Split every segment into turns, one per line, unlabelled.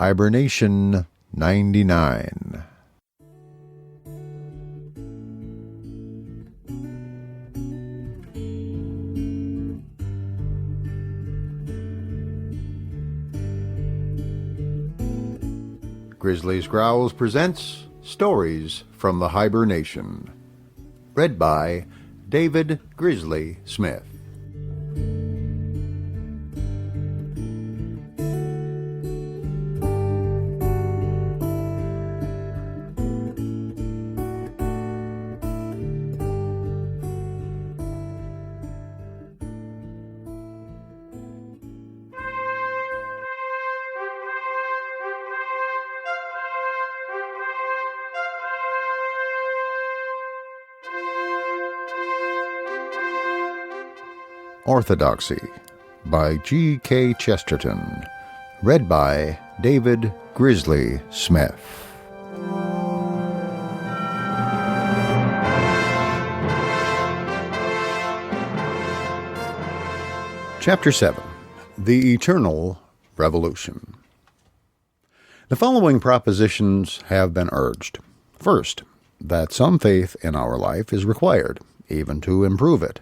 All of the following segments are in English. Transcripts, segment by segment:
Hiber-Nation 99. Grizzly's Growls presents Stories from the Hiber-Nation. Read by David Grizzly Smith. Orthodoxy by G.K. Chesterton. Read by David Grizzly Smith. Chapter 7. The Eternal Revolution. The following propositions have been urged. First, that some faith in our life is required, even to improve it.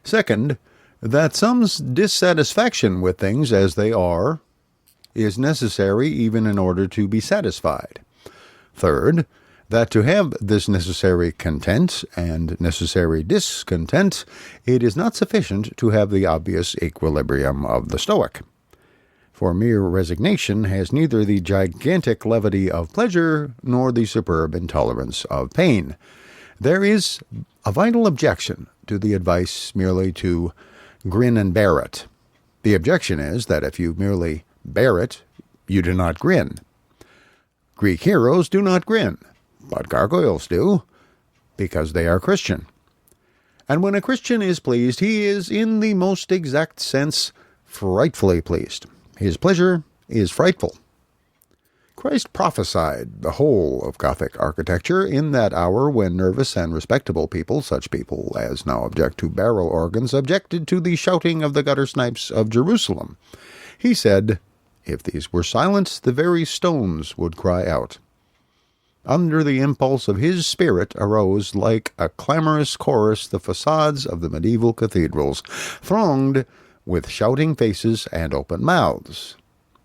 Second, that some dissatisfaction with things as they are is necessary even in order to be satisfied. Third, that to have this necessary content and necessary discontent, it is not sufficient to have the obvious equilibrium of the Stoic. For mere resignation has neither the gigantic levity of pleasure nor the superb intolerance of pain. There is a vital objection to the advice merely to grin and bear it. The objection is that if you merely bear it, you do not grin. Greek heroes do not grin, but gargoyles do, because they are Christian. And when a Christian is pleased, he is, in the most exact sense, frightfully pleased. His pleasure is frightful. Christ prophesied the whole of Gothic architecture in that hour when nervous and respectable people, such people as now object to barrel organs, objected to the shouting of the gutter snipes of Jerusalem. He said, if these were silent, the very stones would cry out. Under the impulse of his spirit arose, like a clamorous chorus, the facades of the medieval cathedrals, thronged with shouting faces and open mouths.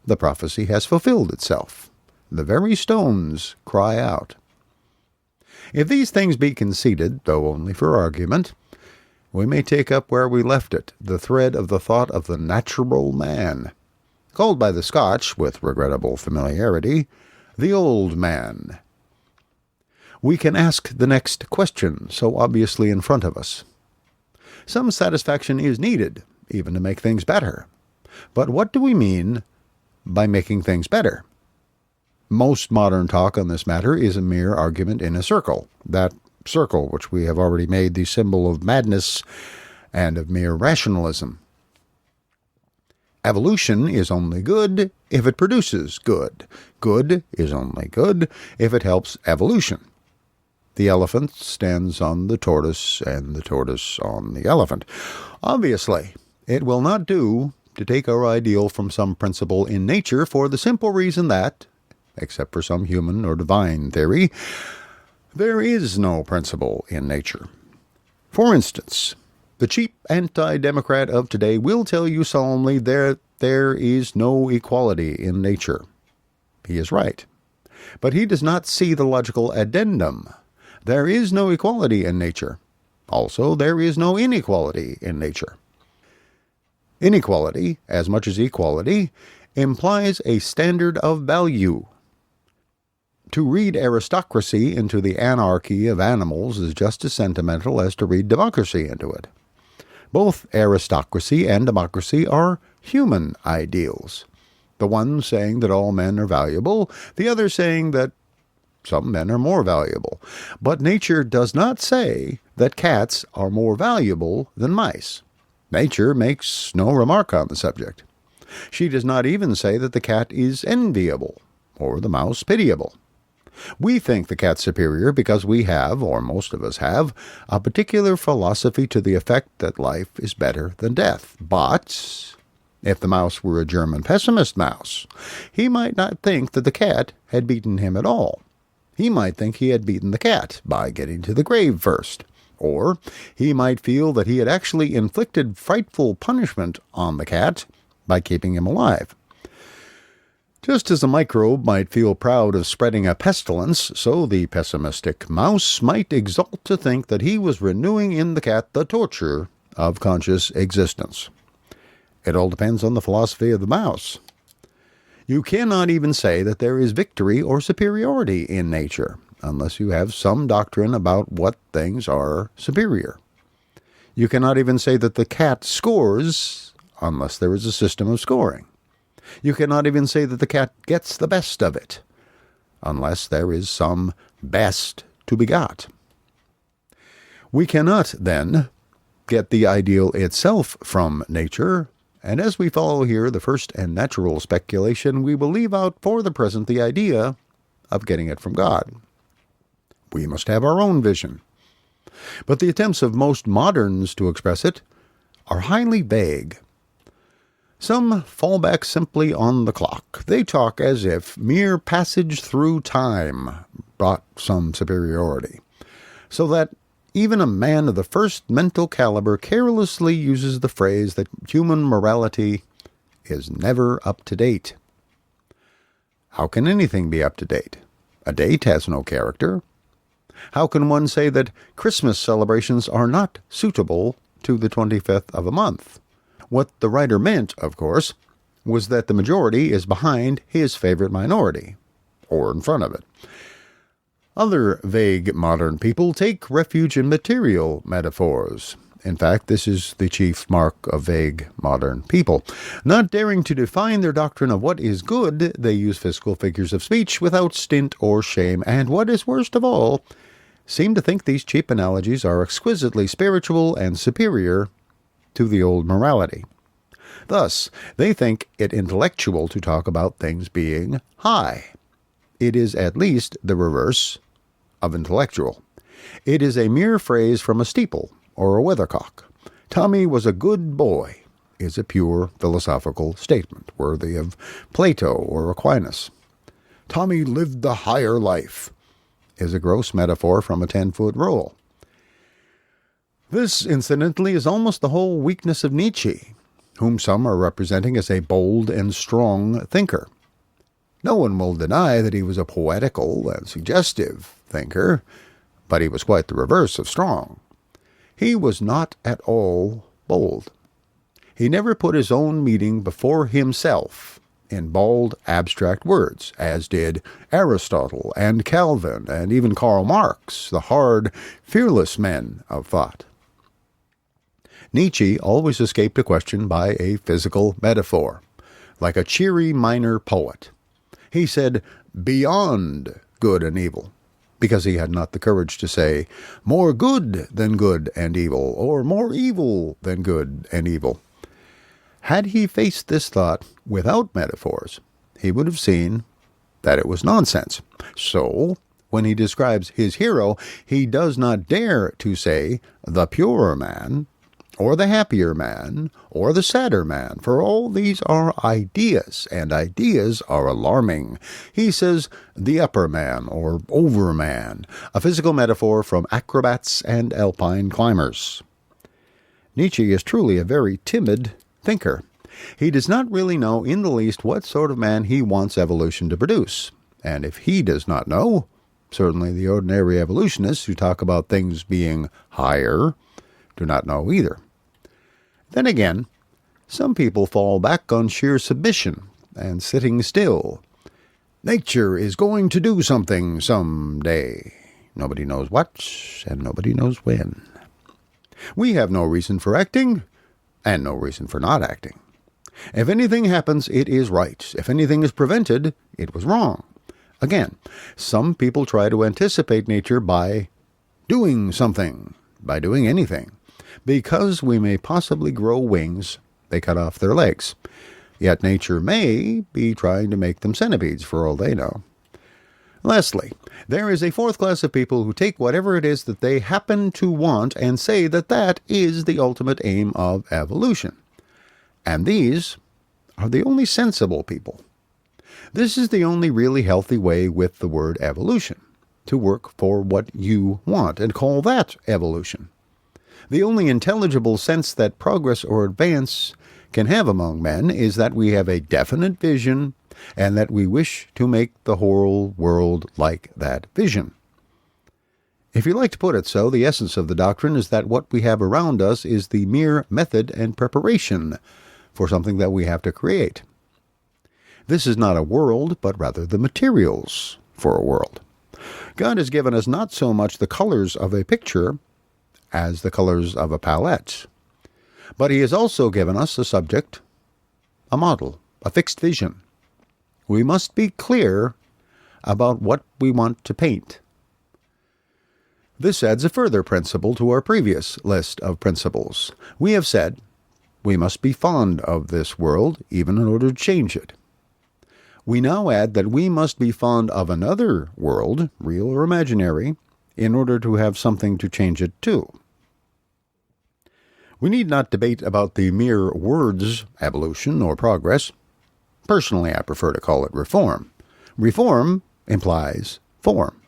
The prophecy has fulfilled itself. The very stones cry out. If these things be conceded, though only for argument, we may take up where we left it, the thread of the thought of the natural man, called by the Scotch, with regrettable familiarity, the old man. We can ask the next question, so obviously in front of us. Some satisfaction is needed, even to make things better. But what do we mean by making things better? Most modern talk on this matter is a mere argument in a circle, that circle which we have already made the symbol of madness and of mere rationalism. Evolution is only good if it produces good. Good is only good if it helps evolution. The elephant stands on the tortoise, and the tortoise on the elephant. Obviously, it will not do to take our ideal from some principle in nature for the simple reason that, except for some human or divine theory, there is no principle in nature. For instance, the cheap anti-democrat of today will tell you solemnly there is no equality in nature. He is right. But he does not see the logical addendum. There is no equality in nature. Also, there is no inequality in nature. Inequality, as much as equality, implies a standard of value. To read aristocracy into the anarchy of animals is just as sentimental as to read democracy into it. Both aristocracy and democracy are human ideals. The one saying that all men are valuable, the other saying that some men are more valuable. But nature does not say that cats are more valuable than mice. Nature makes no remark on the subject. She does not even say that the cat is enviable, or the mouse pitiable. We think the cat superior because we have, or most of us have, a particular philosophy to the effect that life is better than death. But If the mouse were a German pessimist mouse, he might not think that the cat had beaten him at all. He might think he had beaten the cat by getting to the grave first. Or he might feel that he had actually inflicted frightful punishment on the cat by keeping him alive. Just as a microbe might feel proud of spreading a pestilence, so the pessimistic mouse might exult to think that he was renewing in the cat the torture of conscious existence. It all depends on the philosophy of the mouse. You cannot even say that there is victory or superiority in nature, unless you have some doctrine about what things are superior. You cannot even say that the cat scores, unless there is a system of scoring. You cannot even say that the cat gets the best of it, unless there is some best to be got. We cannot, then, get the ideal itself from nature, and as we follow here the first and natural speculation, we will leave out for the present the idea of getting it from God. We must have our own vision. But the attempts of most moderns to express it are highly vague. Some fall back simply on the clock. They talk as if mere passage through time brought some superiority, so that even a man of the first mental caliber carelessly uses the phrase that human morality is never up to date. How can anything be up to date? A date has no character. How can one say that Christmas celebrations are not suitable to the 25th of a month? What the writer meant, of course, was that the majority is behind his favorite minority, or in front of it. Other vague modern people take refuge in material metaphors. In fact, this is the chief mark of vague modern people. Not daring to define their doctrine of what is good, they use physical figures of speech without stint or shame, and what is worst of all, seem to think these cheap analogies are exquisitely spiritual and superior to the old morality. Thus, they think it intellectual to talk about things being high. It is at least the reverse of intellectual. It is a mere phrase from a steeple or a weathercock. Tommy was a good boy is a pure philosophical statement worthy of Plato or Aquinas. Tommy lived the higher life is a gross metaphor from a 10-foot rule. This, incidentally, is almost the whole weakness of Nietzsche, whom some are representing as a bold and strong thinker. No one will deny that he was a poetical and suggestive thinker, but he was quite the reverse of strong. He was not at all bold. He never put his own meaning before himself in bald, abstract words, as did Aristotle and Calvin and even Karl Marx, the hard, fearless men of thought. Nietzsche always escaped a question by a physical metaphor, like a cheery minor poet. He said, beyond good and evil, because he had not the courage to say, more good than good and evil, or more evil than good and evil. Had he faced this thought without metaphors, he would have seen that it was nonsense. So, when he describes his hero, he does not dare to say, the purer man, or the happier man, or the sadder man, for all these are ideas, and ideas are alarming. He says, the upper man, or overman, a physical metaphor from acrobats and alpine climbers. Nietzsche is truly a very timid thinker. He does not really know in the least what sort of man he wants evolution to produce, and if he does not know, certainly the ordinary evolutionists who talk about things being higher do not know either. Then again, some people fall back on sheer submission and sitting still. Nature is going to do something someday. Nobody knows what, and nobody knows when. We have no reason for acting, and no reason for not acting. If anything happens, it is right. If anything is prevented, it was wrong. Again, some people try to anticipate nature by doing something, by doing anything. Because we may possibly grow wings, they cut off their legs. Yet nature may be trying to make them centipedes for all they know. Lastly, there is a fourth class of people who take whatever it is that they happen to want and say that that is the ultimate aim of evolution. And these are the only sensible people. This is the only really healthy way with the word evolution, to work for what you want and call that evolution. The only intelligible sense that progress or advance can have among men is that we have a definite vision and that we wish to make the whole world like that vision. If you like to put it so, the essence of the doctrine is that what we have around us is the mere method and preparation for something that we have to create. This is not a world, but rather the materials for a world. God has given us not so much the colors of a picture as the colors of a palette, but he has also given us a subject, a model, a fixed vision. We must be clear about what we want to paint. This adds a further principle to our previous list of principles. We have said we must be fond of this world even in order to change it. We now add that we must be fond of another world, real or imaginary, in order to have something to change it to. We need not debate about the mere words evolution or progress. Personally, I prefer to call it reform. Reform implies form.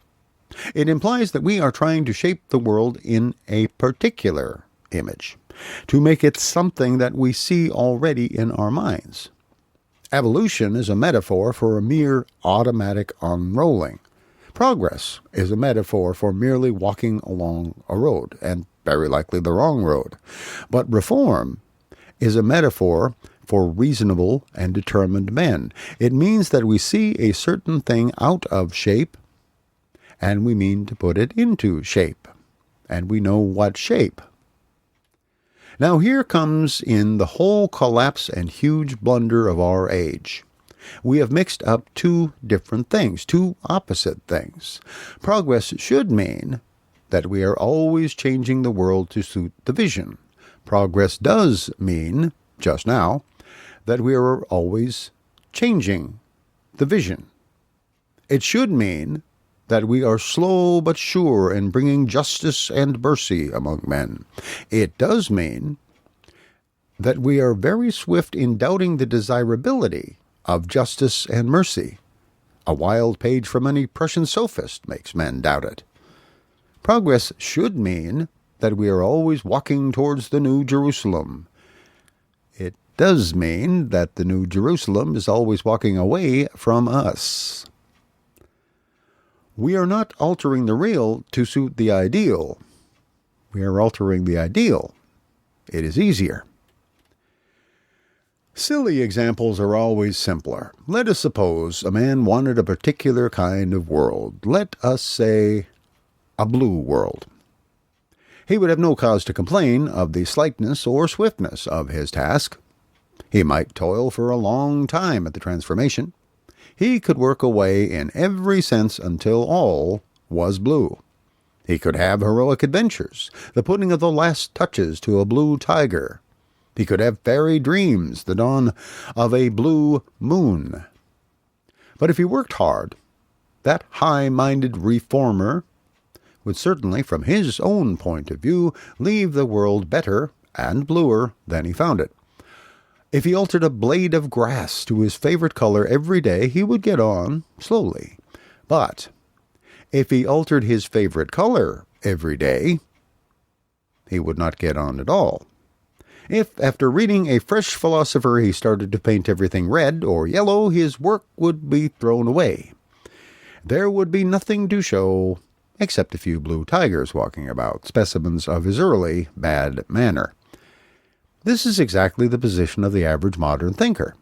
It implies that we are trying to shape the world in a particular image, to make it something that we see already in our minds. Evolution is a metaphor for a mere automatic unrolling. Progress is a metaphor for merely walking along a road, and very likely the wrong road. But reform is a metaphor for reasonable and determined men. It means that we see a certain thing out of shape, and we mean to put it into shape, and we know what shape. Now here comes in the whole collapse and huge blunder of our age. We have mixed up two different things, two opposite things. Progress should mean that we are always changing the world to suit the vision. Progress does mean, just now, that we are always changing the vision. It should mean that we are slow but sure in bringing justice and mercy among men. It does mean that we are very swift in doubting the desirability of justice and mercy. A wild page from any Prussian sophist makes men doubt it. Progress should mean that we are always walking towards the New Jerusalem. It does mean that the New Jerusalem is always walking away from us. We are not altering the real to suit the ideal. We are altering the ideal. It is easier. Silly examples are always simpler. Let us suppose a man wanted a particular kind of world. Let us say a blue world. He would have no cause to complain of the slightness or swiftness of his task. He might toil for a long time at the transformation. He could work away in every sense until all was blue. He could have heroic adventures, the putting of the last touches to a blue tiger. He could have fairy dreams, the dawn of a blue moon. But if he worked hard, that high-minded reformer would certainly, from his own point of view, leave the world better and bluer than he found it. If he altered a blade of grass to his favorite color every day, he would get on slowly. But if he altered his favorite color every day, he would not get on at all. If, after reading a fresh philosopher, he started to paint everything red or yellow, his work would be thrown away. There would be nothing to show except a few blue tigers walking about, specimens of his early bad manner. This is exactly the position of the average modern thinker.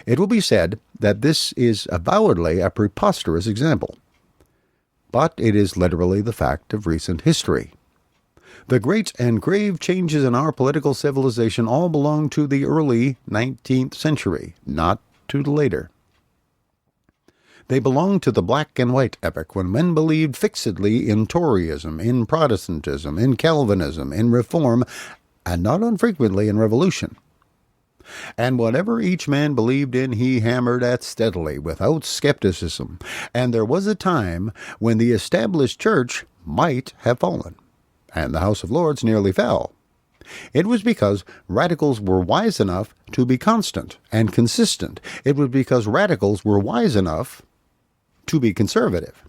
It will be said that this is avowedly a preposterous example, but it is literally the fact of recent history. The great and grave changes in our political civilization all belong to the early 19th century, not to the later. They belong to the black and white epoch when men believed fixedly in Toryism, in Protestantism, in Calvinism, in Reform, and not unfrequently in revolution. And whatever each man believed in, he hammered at steadily, without skepticism, and there was a time when the established church might have fallen, and the House of Lords nearly fell. It was because radicals were wise enough to be constant and consistent. It was because radicals were wise enough to be conservative.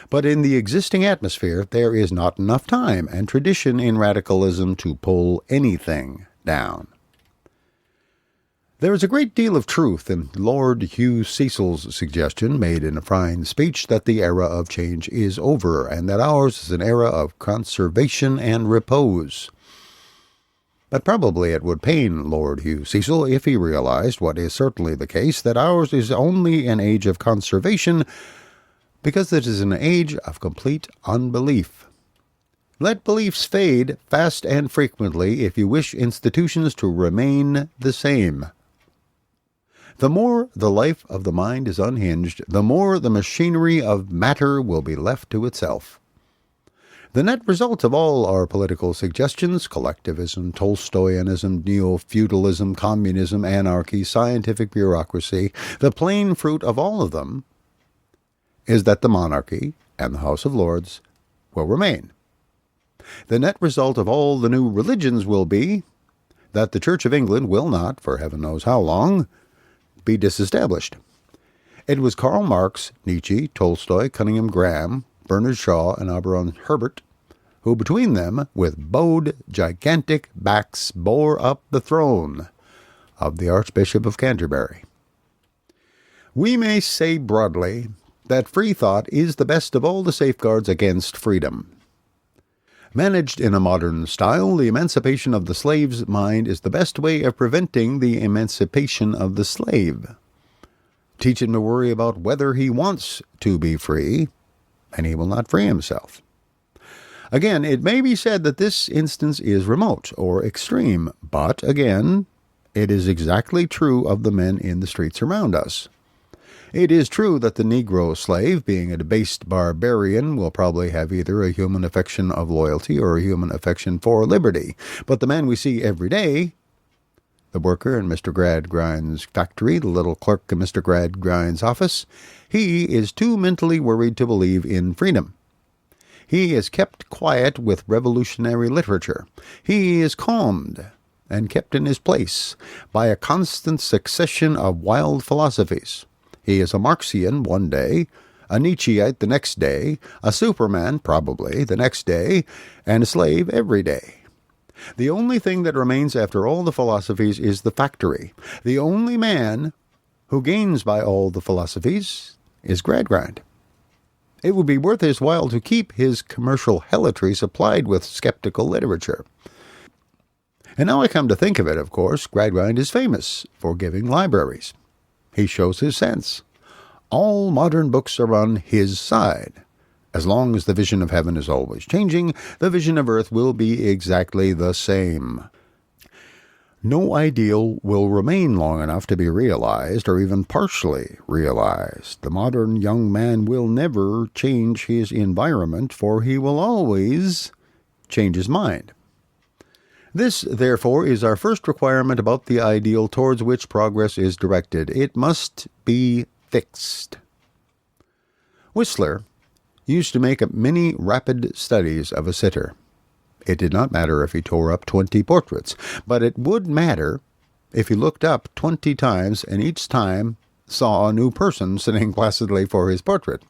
But in the existing atmosphere, there is not enough time and tradition in radicalism to pull anything down. There is a great deal of truth in Lord Hugh Cecil's suggestion, made in a fine speech, that the era of change is over, and that ours is an era of conservation and repose. But probably it would pain Lord Hugh Cecil if he realized, what is certainly the case, that ours is only an age of conservation, because it is an age of complete unbelief. Let beliefs fade fast and frequently if you wish institutions to remain the same. The more the life of the mind is unhinged, the more the machinery of matter will be left to itself. The net result of all our political suggestions, collectivism, Tolstoyanism, neo-feudalism, communism, anarchy, scientific bureaucracy, the plain fruit of all of them is that the monarchy and the House of Lords will remain. The net result of all the new religions will be that the Church of England will not, for heaven knows how long, be disestablished. It was Karl Marx, Nietzsche, Tolstoy, Cunningham Graham, Bernard Shaw, and Auberon Herbert who between them, with bowed gigantic backs, bore up the throne of the Archbishop of Canterbury. We may say broadly that free thought is the best of all the safeguards against freedom. Managed in a modern style, the emancipation of the slave's mind is the best way of preventing the emancipation of the slave. Teach him to worry about whether he wants to be free, and he will not free himself. Again, it may be said that this instance is remote or extreme, but again, it is exactly true of the men in the streets around us. It is true that the Negro slave, being a debased barbarian, will probably have either a human affection of loyalty or a human affection for liberty. But the man we see every day, the worker in Mr. Gradgrind's factory, the little clerk in Mr. Gradgrind's office, he is too mentally worried to believe in freedom. He is kept quiet with revolutionary literature. He is calmed and kept in his place by a constant succession of wild philosophies. He is a Marxian one day, a Nietzscheite the next day, a Superman, probably, the next day, and a slave every day. The only thing that remains after all the philosophies is the factory. The only man who gains by all the philosophies is Gradgrind. It would be worth his while to keep his commercial helotry supplied with skeptical literature. And now I come to think of it, of course, Gradgrind is famous for giving libraries. He shows his sense. All modern books are on his side. As long as the vision of heaven is always changing, the vision of earth will be exactly the same. No ideal will remain long enough to be realized or even partially realized. The modern young man will never change his environment, for he will always change his mind. This, therefore, is our first requirement about the ideal towards which progress is directed. It must be fixed. Whistler used to make many rapid studies of a sitter. It did not matter if he tore up 20 portraits, but it would matter if he looked up 20 times and each time saw a new person sitting placidly for his portrait.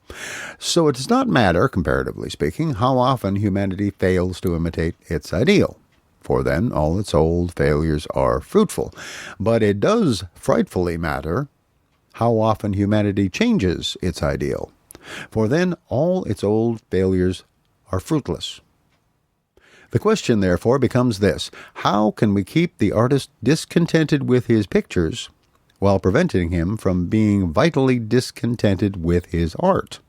So it does not matter, comparatively speaking, how often humanity fails to imitate its ideal, for then all its old failures are fruitful. But it does frightfully matter how often humanity changes its ideal, for then all its old failures are fruitless. The question, therefore, becomes this: how can we keep the artist discontented with his pictures while preventing him from being vitally discontented with his art?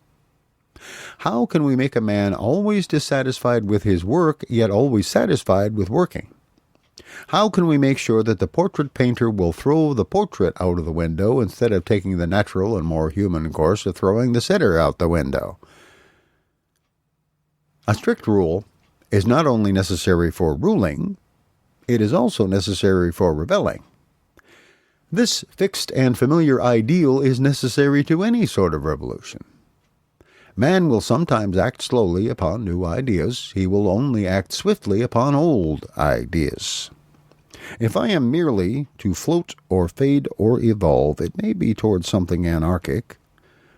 How can we make a man always dissatisfied with his work, yet always satisfied with working? How can we make sure that the portrait painter will throw the portrait out of the window instead of taking the natural and more human course of throwing the sitter out the window? A strict rule is not only necessary for ruling, it is also necessary for rebelling. This fixed and familiar ideal is necessary to any sort of revolution. Man will sometimes act slowly upon new ideas. He will only act swiftly upon old ideas. If I am merely to float or fade or evolve, it may be towards something anarchic,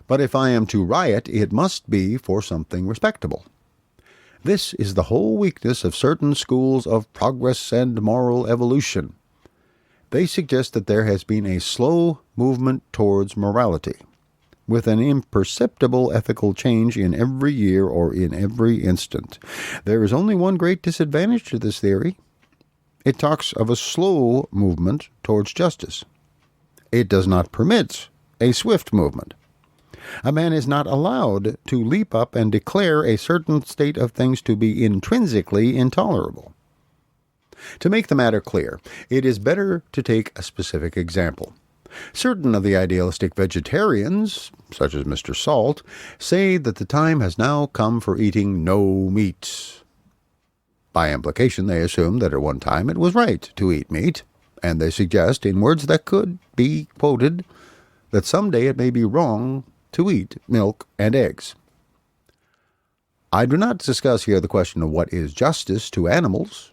but if I am to riot, it must be for something respectable. This is the whole weakness of certain schools of progress and moral evolution. They suggest that there has been a slow movement towards morality, with an imperceptible ethical change in every year or in every instant. There is only one great disadvantage to this theory. It talks of a slow movement towards justice. It does not permit a swift movement. A man is not allowed to leap up and declare a certain state of things to be intrinsically intolerable. To make the matter clear, it is better to take a specific example. Certain of the idealistic vegetarians, such as Mr. Salt, say that the time has now come for eating no meat. By implication, they assume that at one time it was right to eat meat, and they suggest, in words that could be quoted, that someday it may be wrong to eat milk and eggs. I do not discuss here the question of what is justice to animals.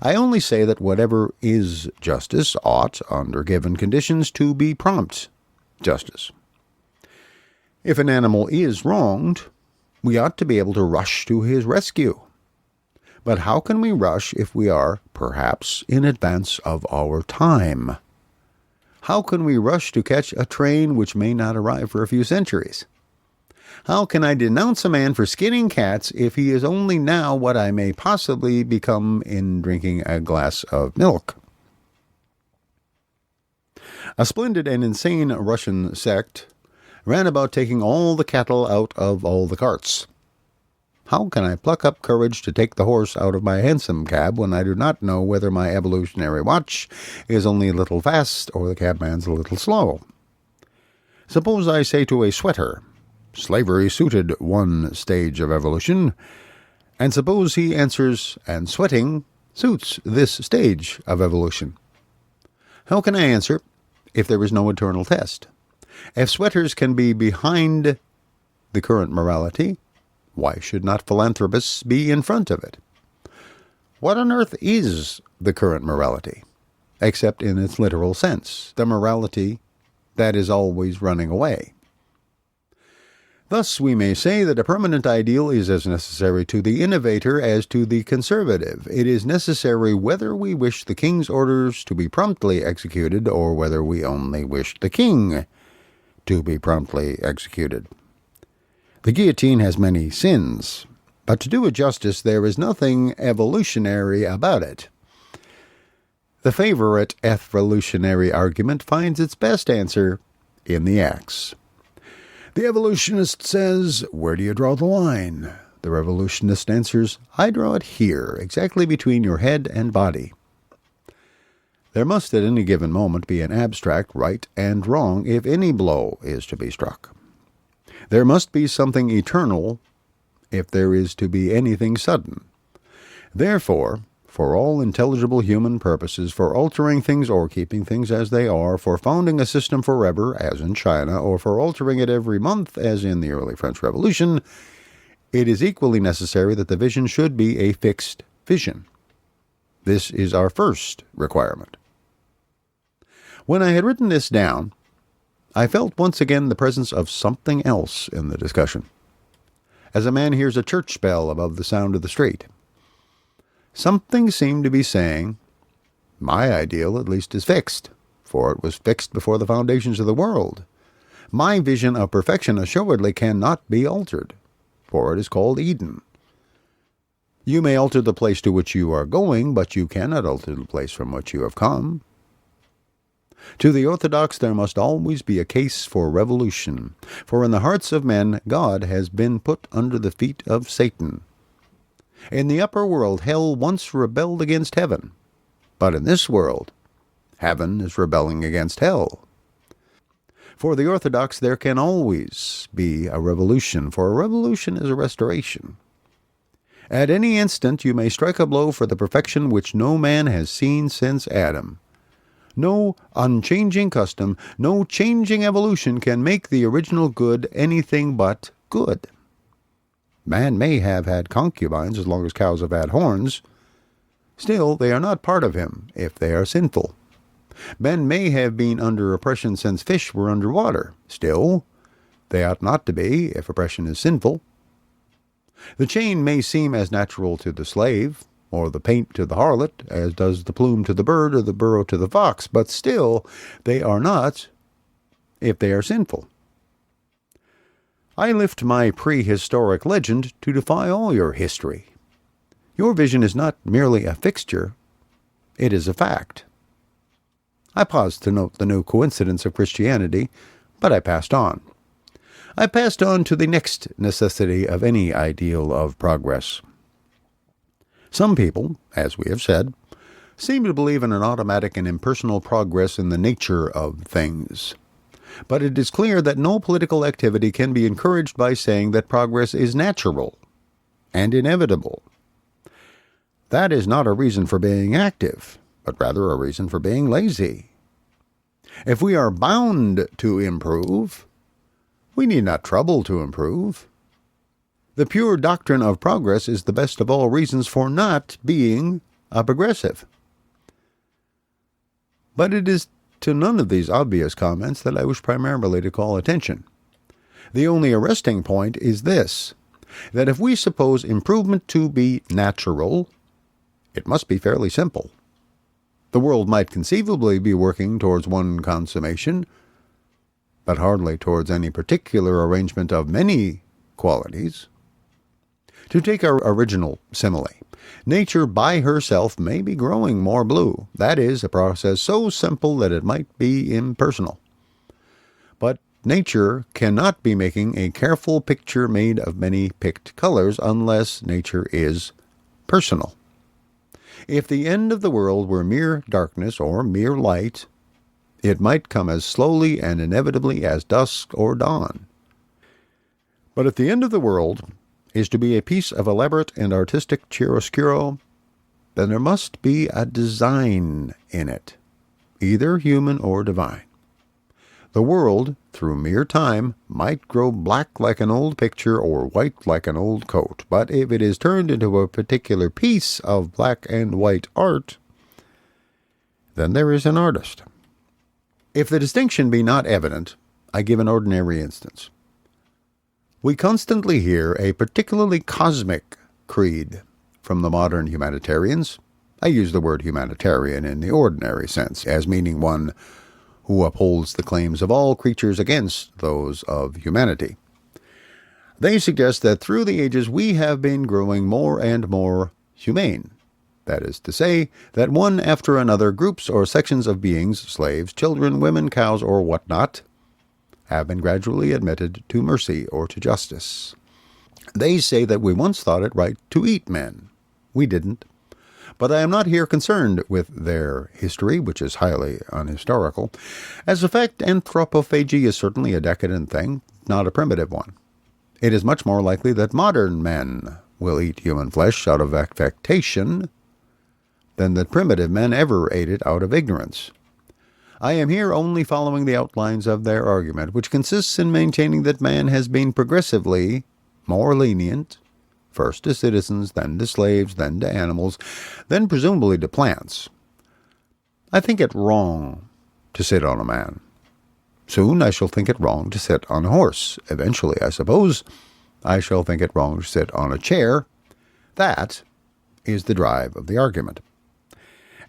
I only say that whatever is justice ought, under given conditions, to be prompt justice. If an animal is wronged, we ought to be able to rush to his rescue. But how can we rush if we are, perhaps, in advance of our time? How can we rush to catch a train which may not arrive for a few centuries? How can I denounce a man for skinning cats if he is only now what I may possibly become in drinking a glass of milk? A splendid and insane Russian sect ran about taking all the cattle out of all the carts. How can I pluck up courage to take the horse out of my hansom cab when I do not know whether my evolutionary watch is only a little fast or the cabman's a little slow? Suppose I say to a sweater, slavery suited one stage of evolution, and suppose he answers, and sweating suits this stage of evolution. How can I answer if there is no eternal test? If sweaters can be behind the current morality, why should not philanthropists be in front of it? What on earth is the current morality, except in its literal sense, the morality that is always running away? Thus we may say that a permanent ideal is as necessary to the innovator as to the conservative. It is necessary whether we wish the king's orders to be promptly executed or whether we only wish the king to be promptly executed. The guillotine has many sins, but to do it justice, there is nothing evolutionary about it. The favorite evolutionary argument finds its best answer in the axe. The evolutionist says, "Where do you draw the line?" The revolutionist answers, "I draw it here, exactly between your head and body." There must at any given moment be an abstract right and wrong if any blow is to be struck. There must be something eternal if there is to be anything sudden. Therefore, for all intelligible human purposes, for altering things or keeping things as they are, for founding a system forever, as in China, or for altering it every month, as in the early French Revolution, it is equally necessary that the vision should be a fixed vision. This is our first requirement. When I had written this down, I felt once again the presence of something else in the discussion, as a man hears a church bell above the sound of the street. Something seemed to be saying, my ideal at least is fixed, for it was fixed before the foundations of the world. My vision of perfection assuredly cannot be altered, for it is called Eden. You may alter the place to which you are going, but you cannot alter the place from which you have come. To the Orthodox there must always be a case for revolution, for in the hearts of men God has been put under the feet of Satan. In the upper world hell once rebelled against heaven, but in this world heaven is rebelling against hell. For the Orthodox there can always be a revolution, for a revolution is a restoration. At any instant you may strike a blow for the perfection which no man has seen since Adam. No unchanging custom, no changing evolution can make the original good anything but good. Man may have had concubines as long as cows have had horns. Still, they are not part of him if they are sinful. Men may have been under oppression since fish were under water. Still, they ought not to be if oppression is sinful. The chain may seem as natural to the slave, or the paint to the harlot, as does the plume to the bird or the burrow to the fox, but still they are not if they are sinful. I lift my prehistoric legend to defy all your history. Your vision is not merely a fixture, it is a fact. I paused to note the new coincidence of Christianity, but I passed on. I passed on to the next necessity of any ideal of progress. Some people, as we have said, seem to believe in an automatic and impersonal progress in the nature of things. But it is clear that no political activity can be encouraged by saying that progress is natural and inevitable. That is not a reason for being active, but rather a reason for being lazy. If we are bound to improve, we need not trouble to improve. The pure doctrine of progress is the best of all reasons for not being a progressive. But it is to none of these obvious comments that I wish primarily to call attention. The only arresting point is this, that if we suppose improvement to be natural, it must be fairly simple. The world might conceivably be working towards one consummation, but hardly towards any particular arrangement of many qualities. To take our original simile, nature by herself may be growing more blue. That is, a process so simple that it might be impersonal. But nature cannot be making a careful picture made of many picked colors unless nature is personal. If the end of the world were mere darkness or mere light, it might come as slowly and inevitably as dusk or dawn. But if the end of the world is to be a piece of elaborate and artistic chiaroscuro, then there must be a design in it, either human or divine. The world, through mere time, might grow black like an old picture or white like an old coat, but if it is turned into a particular piece of black and white art, then there is an artist. If the distinction be not evident, I give an ordinary instance. We constantly hear a particularly cosmic creed from the modern humanitarians. I use the word humanitarian in the ordinary sense, as meaning one who upholds the claims of all creatures against those of humanity. They suggest that through the ages we have been growing more and more humane. That is to say, that one after another groups or sections of beings, slaves, children, women, cows, or whatnot, have been gradually admitted to mercy or to justice. They say that we once thought it right to eat men. We didn't. But I am not here concerned with their history, which is highly unhistorical. As a fact, anthropophagy is certainly a decadent thing, not a primitive one. It is much more likely that modern men will eat human flesh out of affectation than that primitive men ever ate it out of ignorance. I am here only following the outlines of their argument, which consists in maintaining that man has been progressively more lenient, first to citizens, then to slaves, then to animals, then presumably to plants. I think it wrong to sit on a man. Soon I shall think it wrong to sit on a horse. Eventually, I suppose, I shall think it wrong to sit on a chair. That is the drive of the argument.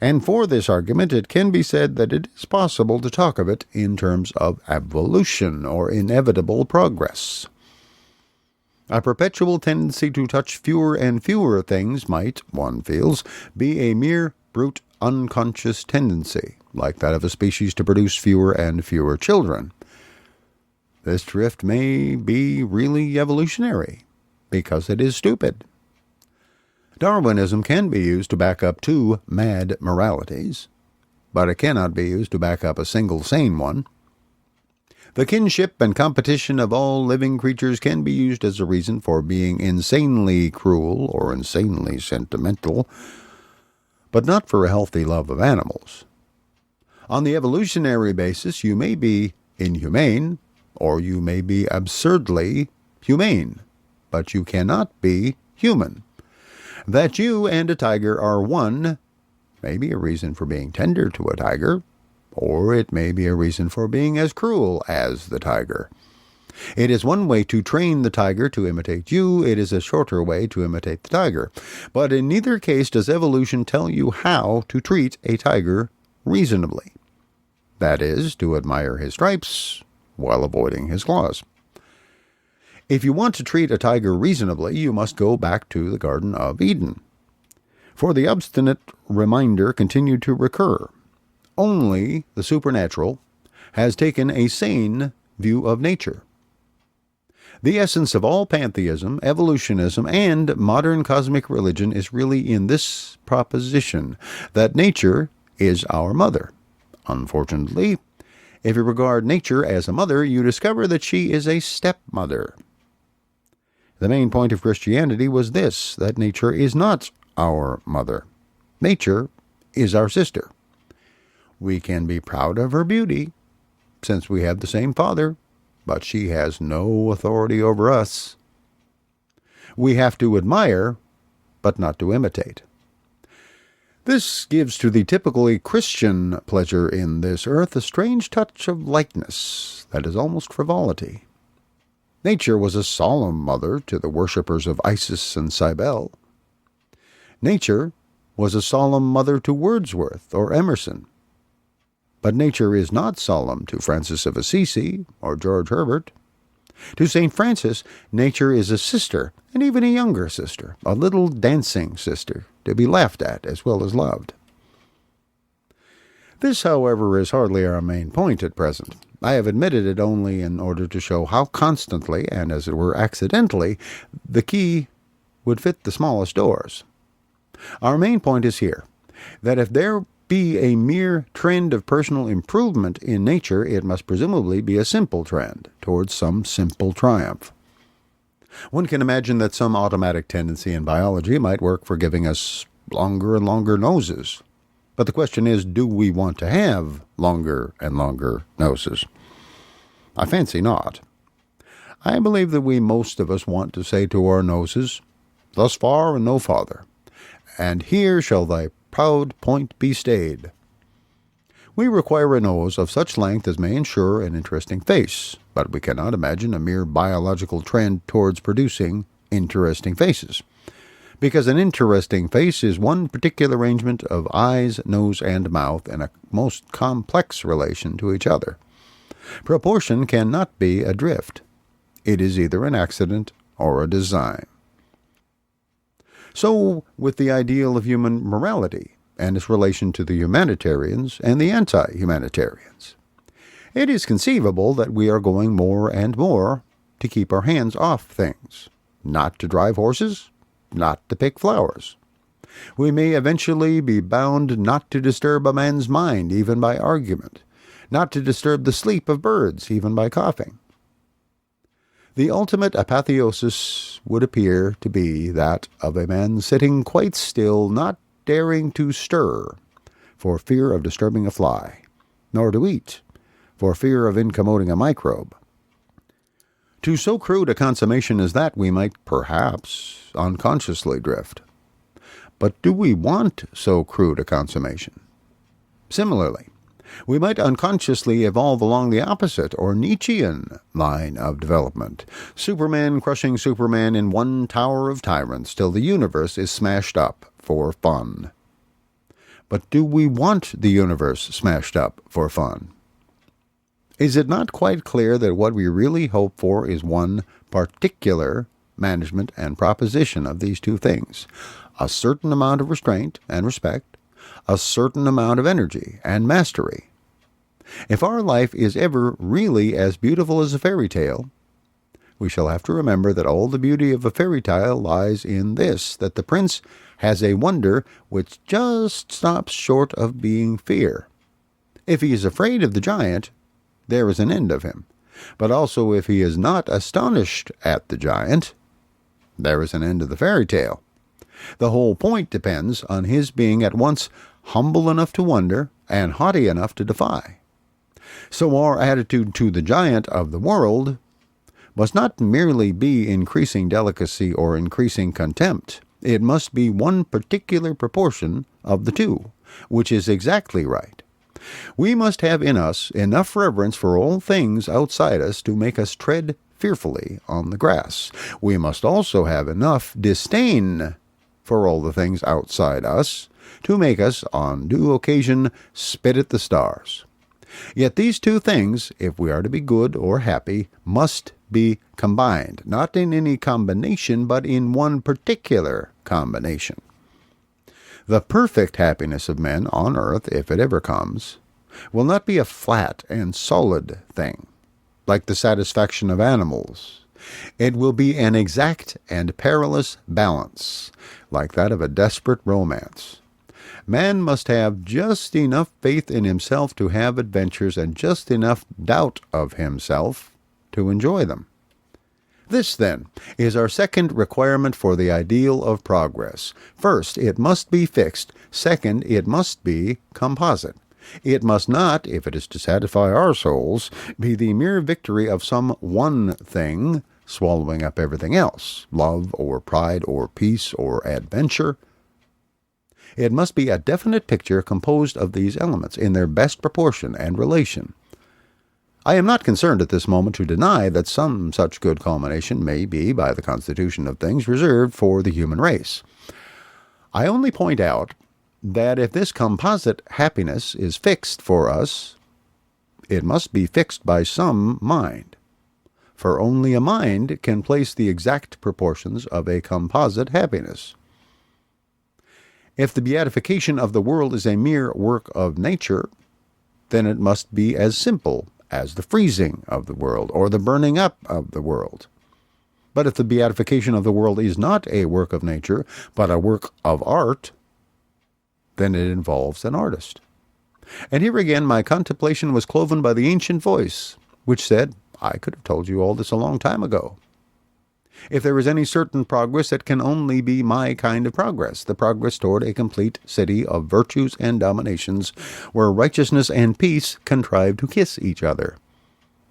And for this argument, it can be said that it is possible to talk of it in terms of evolution or inevitable progress. A perpetual tendency to touch fewer and fewer things might, one feels, be a mere brute unconscious tendency, like that of a species to produce fewer and fewer children. This drift may be really evolutionary, because it is stupid. Darwinism can be used to back up two mad moralities, but it cannot be used to back up a single sane one. The kinship and competition of all living creatures can be used as a reason for being insanely cruel or insanely sentimental, but not for a healthy love of animals. On the evolutionary basis, you may be inhumane, or you may be absurdly humane. but you cannot be human. That you and a tiger are one may be a reason for being tender to a tiger, or it may be a reason for being as cruel as the tiger. It is one way to train the tiger to imitate you. It is a shorter way to imitate the tiger. But in neither case does evolution tell you how to treat a tiger reasonably. That is, to admire his stripes while avoiding his claws. If you want to treat a tiger reasonably, you must go back to the Garden of Eden. For the obstinate reminder continued to recur. Only the supernatural has taken a sane view of nature. The essence of all pantheism, evolutionism, and modern cosmic religion is really in this proposition, that nature is our mother. Unfortunately, if you regard nature as a mother, you discover that she is a stepmother. The main point of Christianity was this, that nature is not our mother. Nature is our sister. We can be proud of her beauty, since we have the same father, but she has no authority over us. We have to admire, but not to imitate. This gives to the typically Christian pleasure in this earth a strange touch of likeness that is almost frivolity. Nature was a solemn mother to the worshippers of Isis and Cybele. Nature was a solemn mother to Wordsworth or Emerson. But nature is not solemn to Francis of Assisi or George Herbert. To St. Francis, nature is a sister, and even a younger sister, a little dancing sister, to be laughed at as well as loved. This, however, is hardly our main point at present. I have admitted it only in order to show how constantly, and as it were accidentally, the key would fit the smallest doors. Our main point is here, that if there be a mere trend of personal improvement in nature, it must presumably be a simple trend towards some simple triumph. One can imagine that some automatic tendency in biology might work for giving us longer and longer noses. But the question is, do we want to have longer and longer noses? I fancy not. I believe that most of us want to say to our noses, "Thus far and no farther, and here shall thy proud point be stayed." We require a nose of such length as may ensure an interesting face, but we cannot imagine a mere biological trend towards producing interesting faces, because an interesting face is one particular arrangement of eyes, nose, and mouth in a most complex relation to each other. Proportion cannot be a drift. It is either an accident or a design. So with the ideal of human morality and its relation to the humanitarians and the anti-humanitarians. It is conceivable that we are going more and more to keep our hands off things, not to drive horses, not to pick flowers. We may eventually be bound not to disturb a man's mind even by argument, not to disturb the sleep of birds even by coughing. The ultimate apotheosis would appear to be that of a man sitting quite still, not daring to stir for fear of disturbing a fly, nor to eat for fear of incommoding a microbe. To so crude a consummation as that we might perhaps unconsciously drift. But do we want so crude a consummation? Similarly, we might unconsciously evolve along the opposite or Nietzschean line of development, Superman crushing Superman in one tower of tyrants till the universe is smashed up for fun. But do we want the universe smashed up for fun? Is it not quite clear that what we really hope for is one particular management and proposition of these two things, a certain amount of restraint and respect, a certain amount of energy and mastery? If our life is ever really as beautiful as a fairy tale, we shall have to remember that all the beauty of a fairy tale lies in this, that the prince has a wonder which just stops short of being fear. If he is afraid of the giant, there is an end of him. But also if he is not astonished at the giant, there is an end of the fairy tale. The whole point depends on his being at once humble enough to wonder and haughty enough to defy. So our attitude to the giant of the world must not merely be increasing delicacy or increasing contempt. It must be one particular proportion of the two, which is exactly right. We must have in us enough reverence for all things outside us to make us tread fearfully on the grass. We must also have enough disdain for all the things outside us to make us, on due occasion, spit at the stars. Yet these two things, if we are to be good or happy, must be combined, not in any combination, but in one particular combination. The perfect happiness of men on earth, if it ever comes, will not be a flat and solid thing, like the satisfaction of animals. It will be an exact and perilous balance, like that of a desperate romance. Man must have just enough faith in himself to have adventures and just enough doubt of himself to enjoy them. This, then, is our second requirement for the ideal of progress. First, it must be fixed. Second, it must be composite. It must not, if it is to satisfy our souls, be the mere victory of some one thing, swallowing up everything else, love or pride or peace or adventure. It must be a definite picture composed of these elements in their best proportion and relation. I am not concerned at this moment to deny that some such good culmination may be, by the constitution of things, reserved for the human race. I only point out that if this composite happiness is fixed for us, it must be fixed by some mind, for only a mind can place the exact proportions of a composite happiness. If the beatification of the world is a mere work of nature, then it must be as simple as the freezing of the world or the burning up of the world. But if the beatification of the world is not a work of nature, but a work of art, then it involves an artist. And here again my contemplation was cloven by the ancient voice, which said, I could have told you all this a long time ago. If there is any certain progress, it can only be my kind of progress, the progress toward a complete city of virtues and dominations, where righteousness and peace contrive to kiss each other.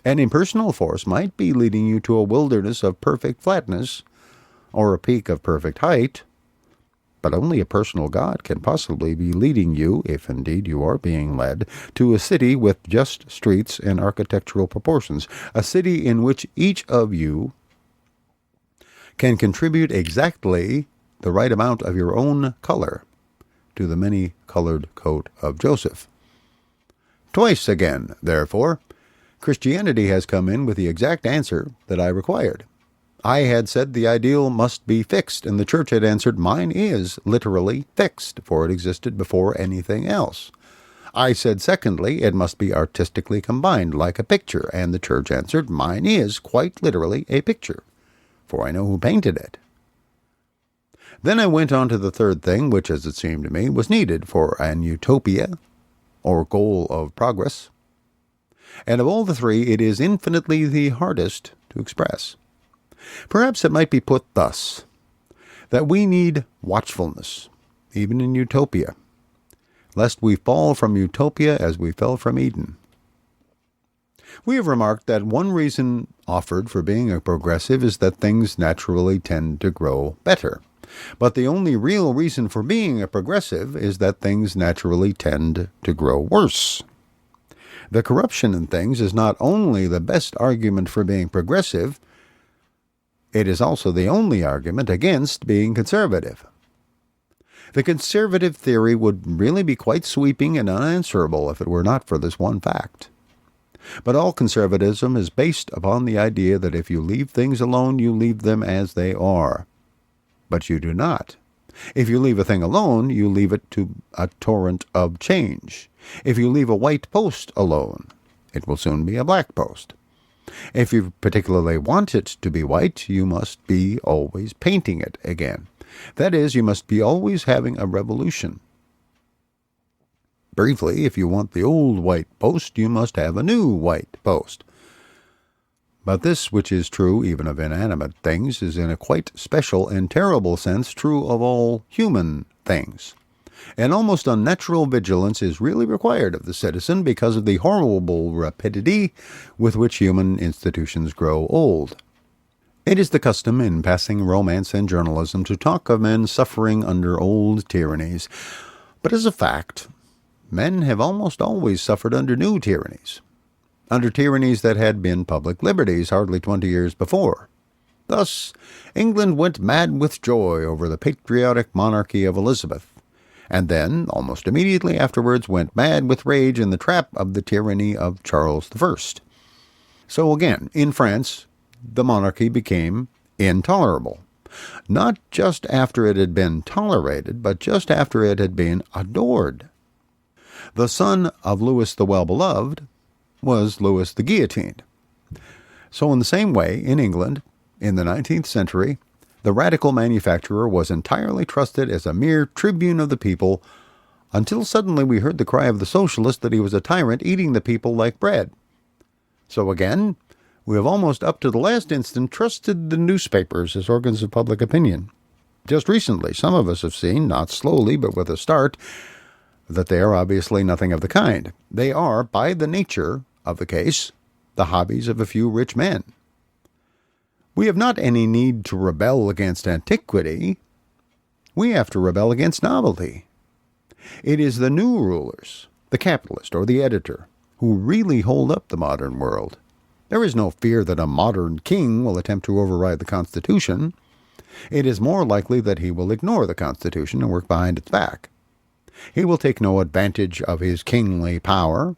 An impersonal force might be leading you to a wilderness of perfect flatness, or a peak of perfect height, but only a personal God can possibly be leading you, if indeed you are being led, to a city with just streets and architectural proportions, a city in which each of you can contribute exactly the right amount of your own color to the many-colored coat of Joseph. Twice again, therefore, Christianity has come in with the exact answer that I required. I had said the ideal must be fixed, and the Church had answered, mine is literally fixed, for it existed before anything else. I said, secondly, it must be artistically combined, like a picture, and the Church answered, mine is quite literally a picture, for I know who painted it. Then I went on to the third thing, which, as it seemed to me, was needed for an utopia, or goal of progress. And of all the three, it is infinitely the hardest to express. Perhaps it might be put thus, that we need watchfulness, even in utopia, lest we fall from utopia as we fell from Eden. We have remarked that one reason offered for being a progressive is that things naturally tend to grow better. But the only real reason for being a progressive is that things naturally tend to grow worse. The corruption in things is not only the best argument for being progressive, it is also the only argument against being conservative. The conservative theory would really be quite sweeping and unanswerable if it were not for this one fact. But all conservatism is based upon the idea that if you leave things alone, you leave them as they are. But you do not. If you leave a thing alone, you leave it to a torrent of change. If you leave a white post alone, it will soon be a black post. If you particularly want it to be white, you must be always painting it again. That is, you must be always having a revolution. Briefly, if you want the old white post, you must have a new white post. But this, which is true even of inanimate things, is in a quite special and terrible sense true of all human things. An almost unnatural vigilance is really required of the citizen because of the horrible rapidity with which human institutions grow old. It is the custom in passing romance and journalism to talk of men suffering under old tyrannies. But as a fact, men have almost always suffered under new tyrannies, under tyrannies that had been public liberties hardly 20 years before. Thus, England went mad with joy over the patriotic monarchy of Elizabeth, and then, almost immediately afterwards, went mad with rage in the trap of the tyranny of Charles I. So again, in France, the monarchy became intolerable, not just after it had been tolerated, but just after it had been adored. The son of Louis the Well-Beloved was Louis the Guillotined. So in the same way, in England, in the 19th century, the radical manufacturer was entirely trusted as a mere tribune of the people, until suddenly we heard the cry of the socialist that he was a tyrant eating the people like bread. So again, we have almost up to the last instant trusted the newspapers as organs of public opinion. Just recently, some of us have seen, not slowly but with a start, that they are obviously nothing of the kind. They are, by the nature of the case, the hobbies of a few rich men. We have not any need to rebel against antiquity. We have to rebel against novelty. It is the new rulers, the capitalist or the editor, who really hold up the modern world. There is no fear that a modern king will attempt to override the Constitution. It is more likely that he will ignore the Constitution and work behind its back. He will take no advantage of his kingly power.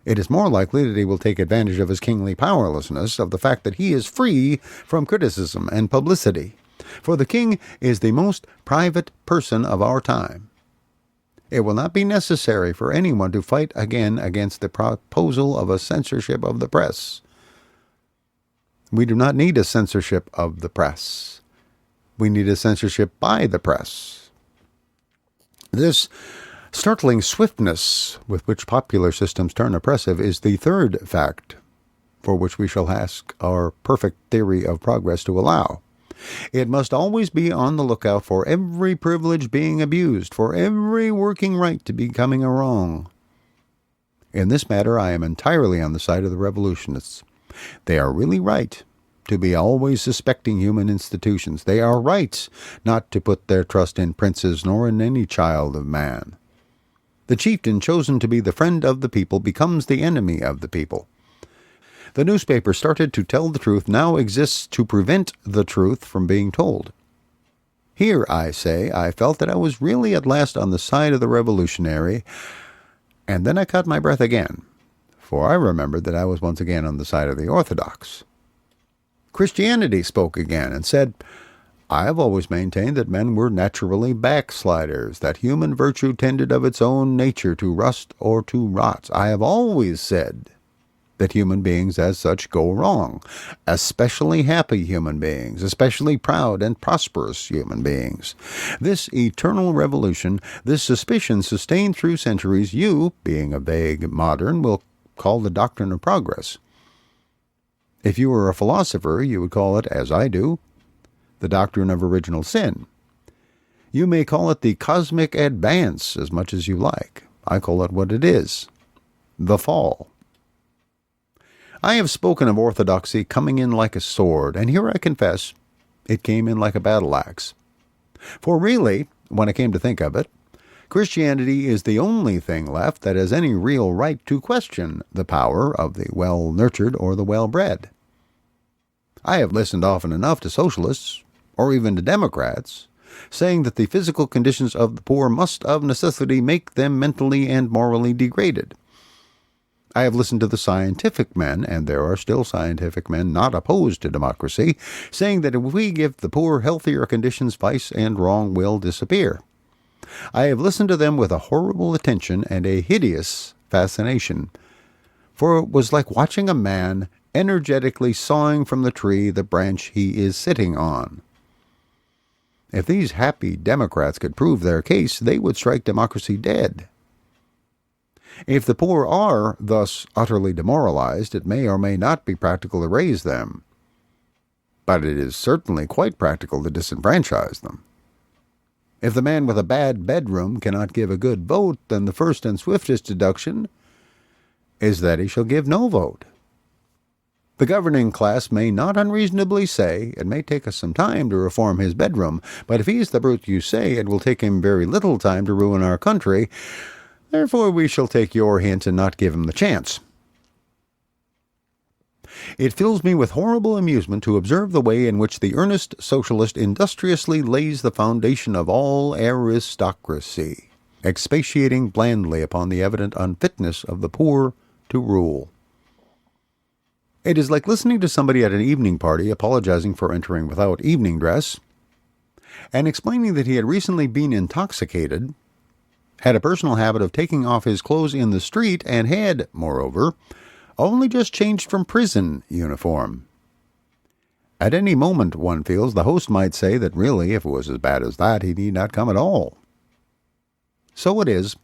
It is more likely that he will take advantage of his kingly powerlessness, of the fact that he is free from criticism and publicity. For the king is the most private person of our time. It will not be necessary for anyone to fight again against the proposal of a censorship of the press. We do not need a censorship of the press. We need a censorship by the press. This startling swiftness with which popular systems turn oppressive is the third fact for which we shall ask our perfect theory of progress to allow. It must always be on the lookout for every privilege being abused, for every working right to becoming a wrong. In this matter, I am entirely on the side of the revolutionists. They are really right to be always suspecting human institutions. They are right not to put their trust in princes nor in any child of man. The chieftain chosen to be the friend of the people becomes the enemy of the people. The newspaper started to tell the truth now exists to prevent the truth from being told. Here, I say, I felt that I was really at last on the side of the revolutionary, and then I caught my breath again, for I remembered that I was once again on the side of the Orthodox. Christianity spoke again and said, I have always maintained that men were naturally backsliders, that human virtue tended of its own nature to rust or to rot. I have always said that human beings as such go wrong, especially happy human beings, especially proud and prosperous human beings. This eternal revolution, this suspicion sustained through centuries, you, being a vague modern, will call the doctrine of progress. If you were a philosopher, you would call it, as I do, the doctrine of original sin. You may call it the cosmic advance as much as you like. I call it what it is, the fall. I have spoken of orthodoxy coming in like a sword, and here I confess, it came in like a battle axe. For really, when I came to think of it, Christianity is the only thing left that has any real right to question the power of the well-nurtured or the well-bred. I have listened often enough to socialists, or even to Democrats, saying that the physical conditions of the poor must of necessity make them mentally and morally degraded. I have listened to the scientific men, and there are still scientific men not opposed to democracy, saying that if we give the poor healthier conditions, vice and wrong will disappear. I have listened to them with a horrible attention and a hideous fascination, for it was like watching a man energetically sawing from the tree the branch he is sitting on. If these happy Democrats could prove their case, they would strike democracy dead. If the poor are thus utterly demoralized, it may or may not be practical to raise them, but it is certainly quite practical to disenfranchise them. If the man with a bad bedroom cannot give a good vote, then the first and swiftest deduction is that he shall give no vote. The governing class may not unreasonably say it may take us some time to reform his bedroom, but if he's the brute you say, it will take him very little time to ruin our country. Therefore we shall take your hint and not give him the chance. It fills me with horrible amusement to observe the way in which the earnest socialist industriously lays the foundation of all aristocracy, expatiating blandly upon the evident unfitness of the poor to rule. It is like listening to somebody at an evening party apologizing for entering without evening dress, and explaining that he had recently been intoxicated, had a personal habit of taking off his clothes in the street, and had, moreover, only just changed from prison uniform. At any moment, one feels, the host might say that really, if it was as bad as that, he need not come at all. So it is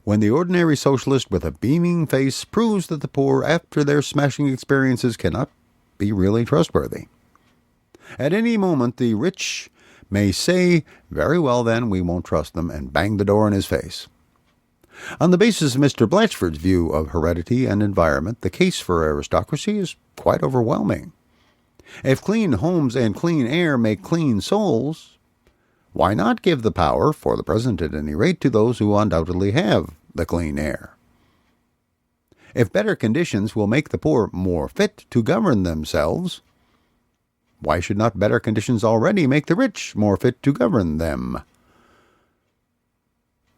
when the ordinary socialist with a beaming face proves that the poor, after their smashing experiences, cannot be really trustworthy. At any moment, the rich may say, very well then, we won't trust them, and bang the door in his face. On the basis of Mr. Blatchford's view of heredity and environment, the case for aristocracy is quite overwhelming. If clean homes and clean air make clean souls, why not give the power, for the present at any rate, to those who undoubtedly have the clean air? If better conditions will make the poor more fit to govern themselves, why should not better conditions already make the rich more fit to govern them?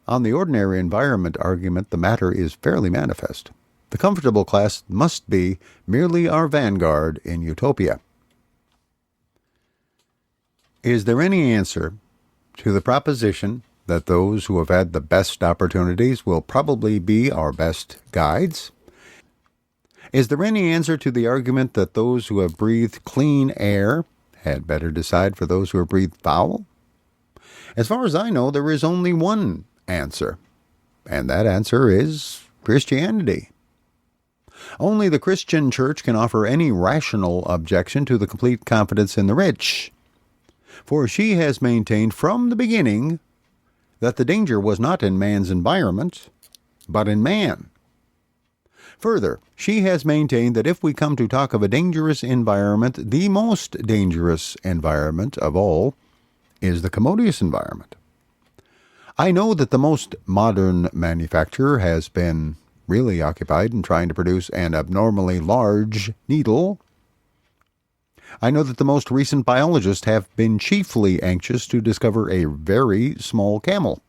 On the ordinary environment argument, the matter is fairly manifest. The comfortable class must be merely our vanguard in utopia. Is there any answer to the proposition that those who have had the best opportunities will probably be our best guides? Is there any answer to the argument that those who have breathed clean air had better decide for those who have breathed foul? As far as I know, there is only one answer, and that answer is Christianity. Only the Christian church can offer any rational objection to the complete confidence in the rich, for she has maintained from the beginning that the danger was not in man's environment, but in man. Further, she has maintained that if we come to talk of a dangerous environment, the most dangerous environment of all is the commodious environment. I know that the most modern manufacturer has been really occupied in trying to produce an abnormally large needle. I know that the most recent biologists have been chiefly anxious to discover a very small camel.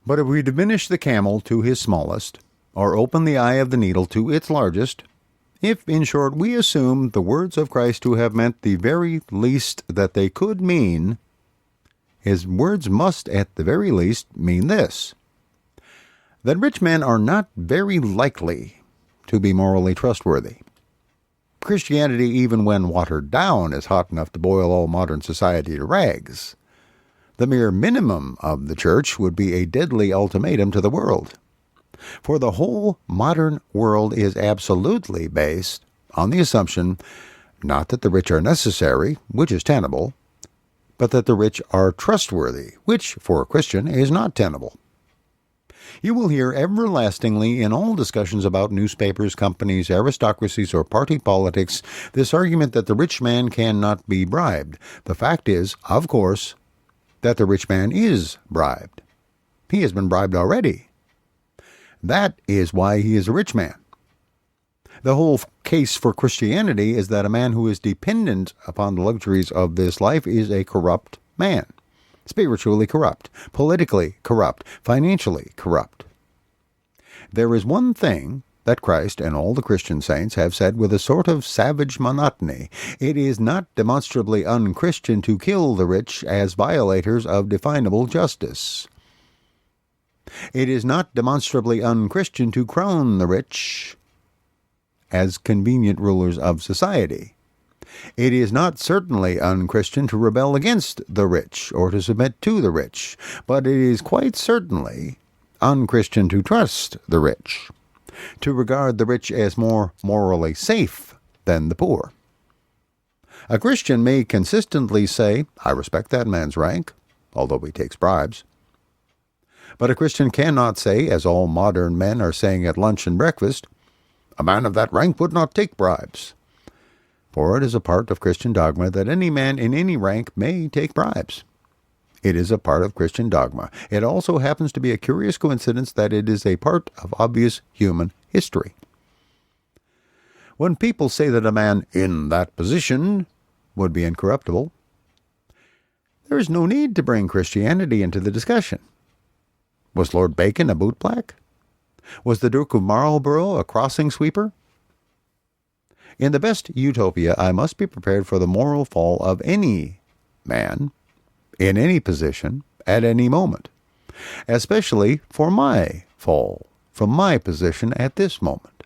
But if we diminish the camel to his smallest, or open the eye of the needle to its largest, if, in short, we assume the words of Christ to have meant the very least that they could mean, his words must, at the very least, mean this: that rich men are not very likely to be morally trustworthy. Christianity, even when watered down, is hot enough to boil all modern society to rags. The mere minimum of the church would be a deadly ultimatum to the world. For the whole modern world is absolutely based on the assumption not that the rich are necessary, which is tenable, but that the rich are trustworthy, which, for a Christian, is not tenable. You will hear everlastingly in all discussions about newspapers, companies, aristocracies, or party politics this argument that the rich man cannot be bribed. The fact is, of course, that the rich man is bribed. He has been bribed already. That is why he is a rich man. The whole case for Christianity is that a man who is dependent upon the luxuries of this life is a corrupt man. Spiritually corrupt, politically corrupt, financially corrupt. There is one thing that Christ and all the Christian saints have said with a sort of savage monotony. It is not demonstrably unchristian to kill the rich as violators of definable justice. It is not demonstrably unchristian to crown the rich as convenient rulers of society. It is not certainly unchristian to rebel against the rich or to submit to the rich, but it is quite certainly unchristian to trust the rich, to regard the rich as more morally safe than the poor. A Christian may consistently say, I respect that man's rank, although he takes bribes. But a Christian cannot say, as all modern men are saying at lunch and breakfast, A man of that rank would not take bribes. For it is a part of Christian dogma that any man in any rank may take bribes. It is a part of Christian dogma. It also happens to be a curious coincidence that it is a part of obvious human history. When people say that a man in that position would be incorruptible, there is no need to bring Christianity into the discussion. Was Lord Bacon a bootblack? Was the Duke of Marlborough a crossing sweeper? In the best utopia, I must be prepared for the moral fall of any man, in any position, at any moment, especially for my fall from my position at this moment.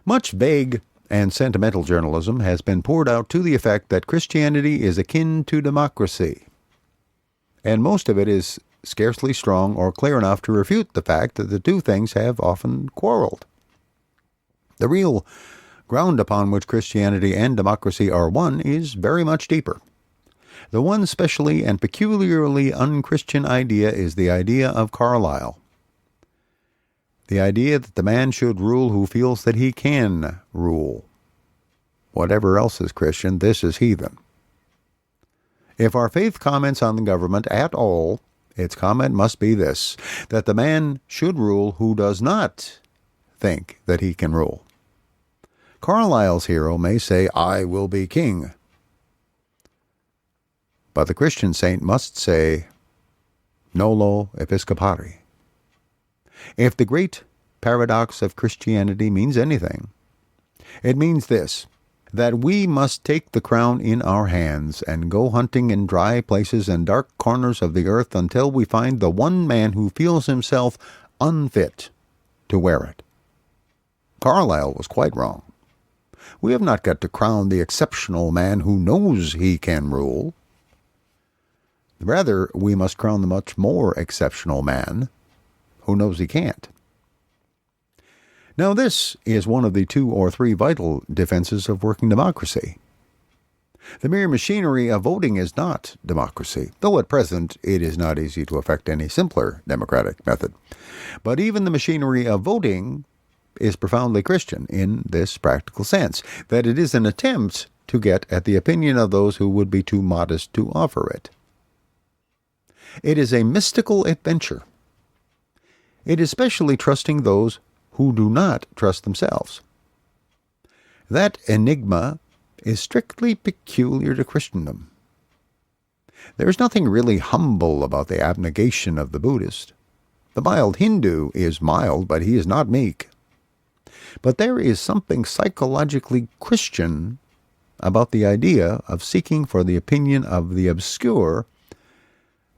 Much vague and sentimental journalism has been poured out to the effect that Christianity is akin to democracy, and most of it is scarcely strong or clear enough to refute the fact that the two things have often quarreled. The real ground upon which Christianity and democracy are one is very much deeper. The one specially and peculiarly unchristian idea is the idea of Carlyle. The idea that the man should rule who feels that he can rule. Whatever else is Christian, this is heathen. If our faith comments on the government at all, its comment must be this, that the man should rule who does not think that he can rule. Carlyle's hero may say, "I will be king." But the Christian saint must say, "Nolo episcopari." If the great paradox of Christianity means anything, it means this, that we must take the crown in our hands and go hunting in dry places and dark corners of the earth until we find the one man who feels himself unfit to wear it. Carlyle was quite wrong. We have not got to crown the exceptional man who knows he can rule. Rather, we must crown the much more exceptional man who knows he can't. Now, this is one of the 2 or 3 vital defenses of working democracy. The mere machinery of voting is not democracy, though at present it is not easy to effect any simpler democratic method. But even the machinery of voting is profoundly Christian in this practical sense, that it is an attempt to get at the opinion of those who would be too modest to offer it. It is a mystical adventure. It is specially trusting those who do not trust themselves. That enigma is strictly peculiar to Christendom. There is nothing really humble about the abnegation of the Buddhist. The mild Hindu is mild, but he is not meek. But there is something psychologically Christian about the idea of seeking for the opinion of the obscure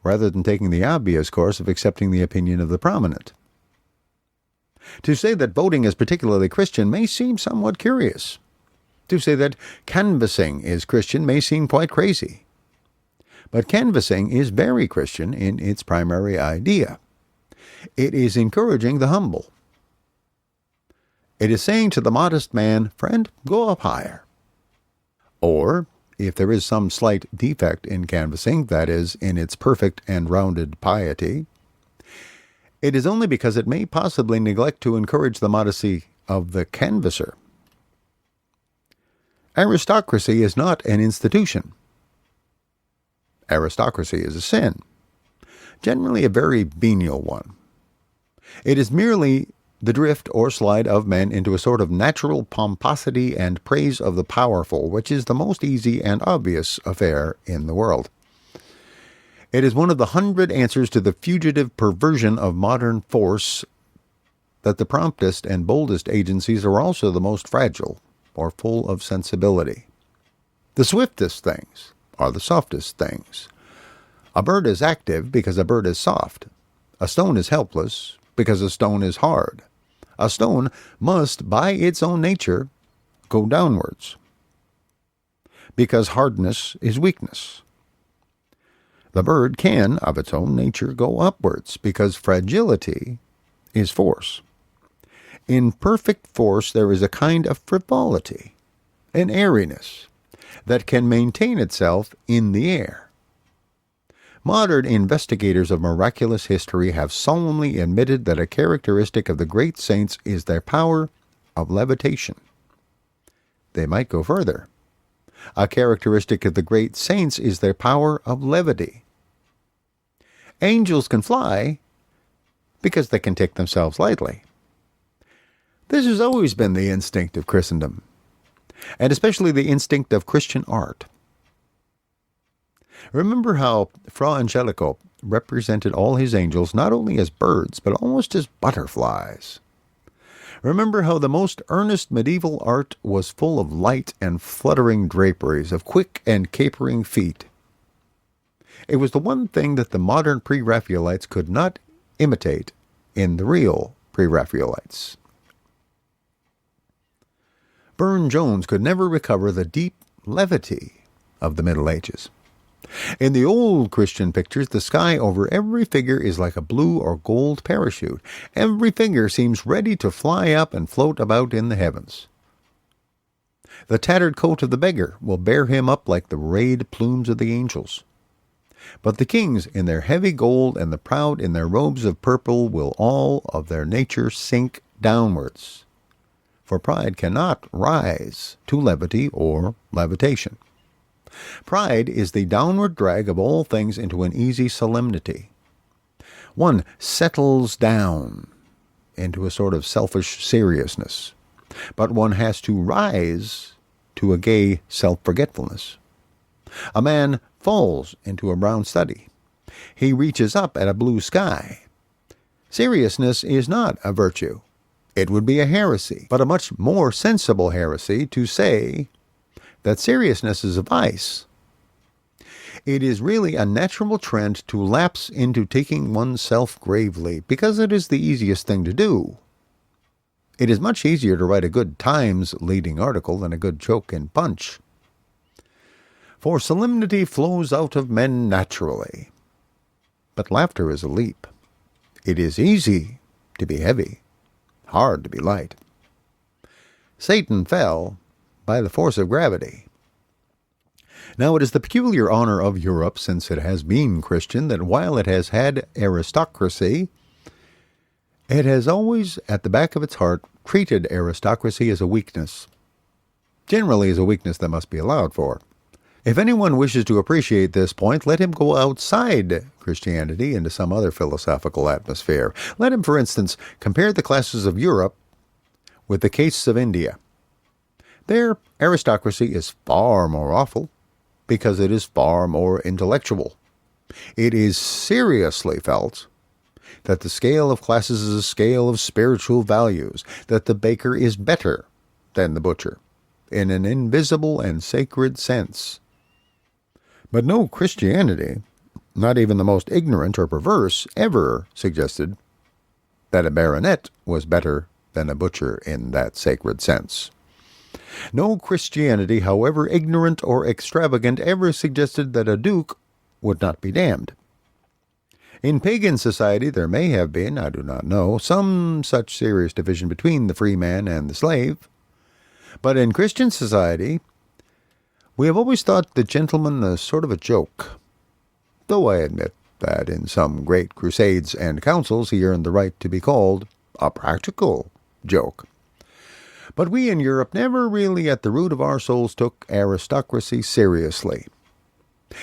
rather than taking the obvious course of accepting the opinion of the prominent. To say that voting is particularly Christian may seem somewhat curious. To say that canvassing is Christian may seem quite crazy. But canvassing is very Christian in its primary idea. It is encouraging the humble. It is saying to the modest man, "Friend, go up higher." Or, if there is some slight defect in canvassing, that is, in its perfect and rounded piety, it is only because it may possibly neglect to encourage the modesty of the canvasser. Aristocracy is not an institution. Aristocracy is a sin, generally a very venial one. It is merely the drift or slide of men into a sort of natural pomposity and praise of the powerful, which is the most easy and obvious affair in the world. It is one of the 100 answers to the fugitive perversion of modern force that the promptest and boldest agencies are also the most fragile or full of sensibility. The swiftest things are the softest things. A bird is active because a bird is soft. A stone is helpless because a stone is hard. A stone must, by its own nature, go downwards, because hardness is weakness. The bird can, of its own nature, go upwards, because fragility is force. In perfect force there is a kind of frivolity, an airiness, that can maintain itself in the air. Modern investigators of miraculous history have solemnly admitted that a characteristic of the great saints is their power of levitation. They might go further. A characteristic of the great saints is their power of levity. Angels can fly because they can take themselves lightly. This has always been the instinct of Christendom, and especially the instinct of Christian art. Remember how Fra Angelico represented all his angels not only as birds, but almost as butterflies. Remember how the most earnest medieval art was full of light and fluttering draperies, of quick and capering feet. It was the one thing that the modern Pre-Raphaelites could not imitate in the real Pre-Raphaelites. Burne-Jones could never recover the deep levity of the Middle Ages. In the old Christian pictures, the sky over every figure is like a blue or gold parachute. Every figure seems ready to fly up and float about in the heavens. The tattered coat of the beggar will bear him up like the rayed plumes of the angels. But the kings in their heavy gold and the proud in their robes of purple will all of their nature sink downwards. For pride cannot rise to levity or levitation. Pride is the downward drag of all things into an easy solemnity. One settles down into a sort of selfish seriousness, but one has to rise to a gay self-forgetfulness. A man falls into a brown study. He reaches up at a blue sky. Seriousness is not a virtue. It would be a heresy, but a much more sensible heresy to say that seriousness is a vice. It is really a natural trend to lapse into taking oneself gravely, because it is the easiest thing to do. It is much easier to write a good Times leading article than a good joke in Punch. For solemnity flows out of men naturally. But laughter is a leap. It is easy to be heavy, hard to be light. Satan fell by the force of gravity. Now it is the peculiar honor of Europe, since it has been Christian, that while it has had aristocracy, it has always, at the back of its heart, treated aristocracy as a weakness. Generally as a weakness that must be allowed for. If anyone wishes to appreciate this point, let him go outside Christianity into some other philosophical atmosphere. Let him, for instance, compare the classes of Europe with the castes of India. Their aristocracy is far more awful, because it is far more intellectual. It is seriously felt that the scale of classes is a scale of spiritual values, that the baker is better than the butcher, in an invisible and sacred sense. But no Christianity, not even the most ignorant or perverse, ever suggested that a baronet was better than a butcher in that sacred sense. No Christianity, however ignorant or extravagant, ever suggested that a duke would not be damned. In pagan society there may have been, I do not know, some such serious division between the free man and the slave. But in Christian society, we have always thought the gentleman a sort of a joke, though I admit that in some great crusades and councils he earned the right to be called a practical joke. But we in Europe never really at the root of our souls took aristocracy seriously.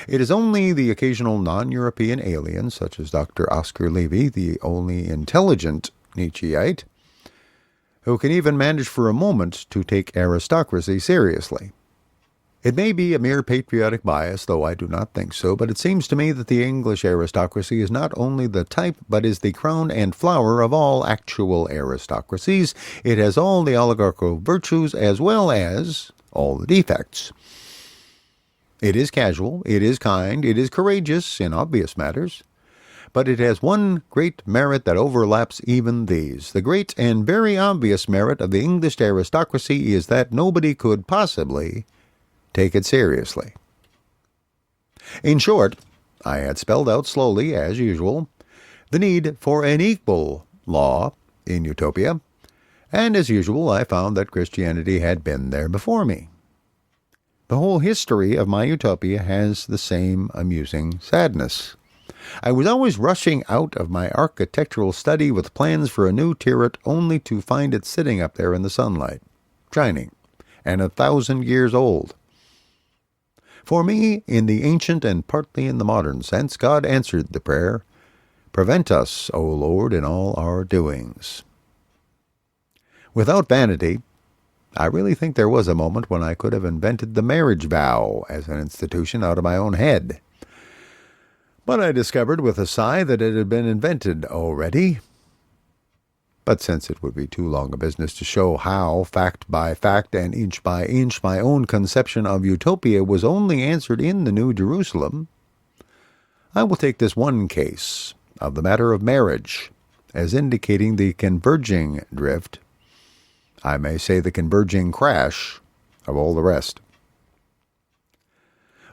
It is only the occasional non-European alien, such as Dr. Oscar Levy, the only intelligent Nietzscheite, who can even manage for a moment to take aristocracy seriously. It may be a mere patriotic bias, though I do not think so, but it seems to me that the English aristocracy is not only the type, but is the crown and flower of all actual aristocracies. It has all the oligarchical virtues as well as all the defects. It is casual, it is kind, it is courageous in obvious matters, but it has one great merit that overlaps even these. The great and very obvious merit of the English aristocracy is that nobody could possibly take it seriously. In short, I had spelled out slowly, as usual, the need for an equal law in Utopia, and as usual I found that Christianity had been there before me. The whole history of my Utopia has the same amusing sadness. I was always rushing out of my architectural study with plans for a new turret only to find it sitting up there in the sunlight, shining, and 1,000 years old. For me, in the ancient and partly in the modern sense, God answered the prayer, "Prevent us, O Lord, in all our doings." Without vanity, I really think there was a moment when I could have invented the marriage vow as an institution out of my own head. But I discovered with a sigh that it had been invented already. But since it would be too long a business to show how, fact by fact and inch by inch, my own conception of utopia was only answered in the New Jerusalem, I will take this one case of the matter of marriage as indicating the converging drift, I may say the converging crash, of all the rest.